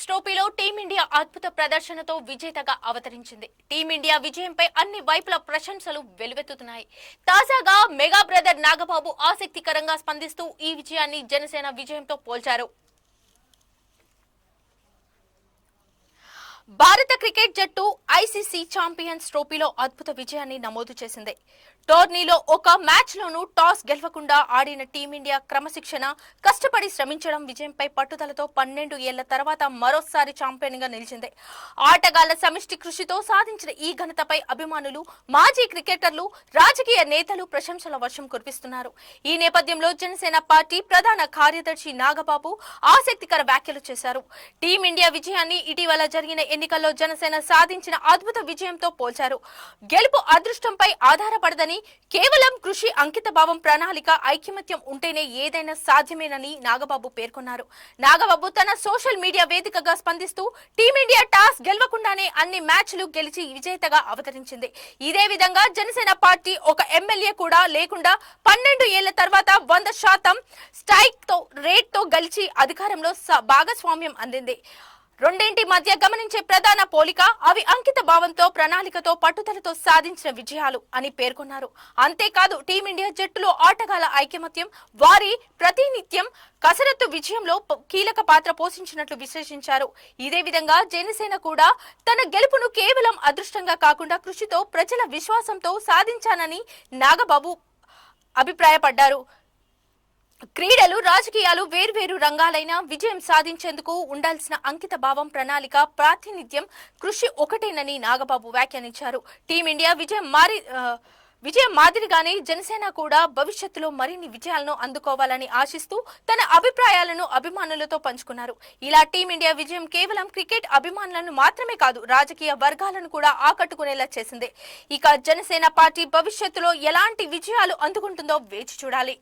Champions ట్రోఫీలో team India అద్భుత ప్రదర్శనతో విజేతగా అవతరించింది. టీమిండియా విజయంపై అన్ని వైపుల ప్రశంసలు వెల్లువెత్తుతున్నాయి. తాజాగా మెగా బ్రదర్ నాగబాబు ఆసక్తికరంగా స్పందిస్తూ ఈ విజయాన్ని జనసేన విజయంతో పోల్చారు. భారత క్రికెట్ జట్టు ఐసీసీ ఛాంపియన్స్ ట్రోఫీలో అద్భుత విజయాన్ని నమోదు చేసింది. టోర్నీలో ఒక మ్యాచ్లోనూ టాస్ గెలవకుండా ఆడిన టీమిండియా క్రమశిక్షణ, కష్టపడి శ్రమించడం విజయంపై పట్టుదలతో 12 ఏళ్ల తర్వాత మరోసారి ఛాంపియన్గా నిలిచింది. ఆటగాళ్ల సమిష్టి కృషితో సాధించిన ఈ ఘనతపై అభిమానులు, మాజీ క్రికెటర్లు, రాజకీయ నేతలు ప్రశంసల వర్షం కురిపిస్తున్నారు. ఈ నేపథ్యంలో జనసేన పార్టీ ప్రధాన కార్యదర్శి నాగబాబు ఆసక్తికర వ్యాఖ్యలు చేశారు. టీమిండియా విజయాన్ని ఇటీవల జరిగిన ఎన్నికల్లో జనసేన సాధించిన అద్భుత విజయంతో పోల్చారు. గెలుపు అదృష్టంపై ఆధారపడదని, కేవలం కృషి, అంకితభావం, ప్రణాళిక, ఐకమత్యం ఉంటేనే ఏదైనా సాధ్యమేనని నాగబాబు పేర్కొన్నారు. నాగబాబు తన సోషల్ మీడియా వేదికగా స్పందిస్తూ టీమిండియా టాస్ గెలవకుండానే అన్ని మ్యాచ్లు గెలిచి విజేతగా అవతరించింది. ఇదే విధంగా జనసేన పార్టీ ఒక ఎమ్మెల్యే కూడా లేకుండా 12 ఏళ్ల తర్వాత 100% స్ట్రైక్ రేట్ తో గెలిచి అధికారంలో భాగస్వామ్యం అందింది. రెండింటి మధ్య గమనించే ప్రధాన పోలిక అవి అంకిత భావంతో, ప్రణాళికతో, పట్టుదలతో సాధించిన విజయాలు అని పేర్కొన్నారు. అంతేకాదు టీమిండియా జట్టులో ఆటగాళ్ల ఐకమత్యం, వారి ప్రతినిత్యం కసరత్తు విజయంలో కీలక పాత్ర పోషించినట్లు విశ్లేషించారు. ఇదే విధంగా జనసేన కూడా తన గెలుపును కేవలం అదృష్టంగా కాకుండా కృషితో, ప్రజల విశ్వాసంతో సాధించానని నాగబాబు అభిప్రాయపడ్డారు. క్రీడలు, రాజకీయాలు వేర్వేరు రంగాలైన విజయం సాధించేందుకు ఉండాల్సిన అంకిత భావం, ప్రణాళిక, ప్రాతినిధ్యం, కృషి ఒకటేనని నాగబాబు వ్యాఖ్యానించారు. టీమిండియా విజయం మాదిరిగానే జనసేన కూడా భవిష్యత్తులో మరిన్ని విజయాలను అందుకోవాలని ఆశిస్తూ తన అభిప్రాయాలను అభిమానులతో పంచుకున్నారు. ఇలా టీమిండియా విజయం కేవలం క్రికెట్ అభిమానులను మాత్రమే కాదు, రాజకీయ వర్గాలను కూడా ఆకట్టుకునేలా చేసింది. ఇక జనసేన పార్టీ భవిష్యత్తులో ఎలాంటి విజయాలు అందుకుంటుందో వేచి చూడాలి.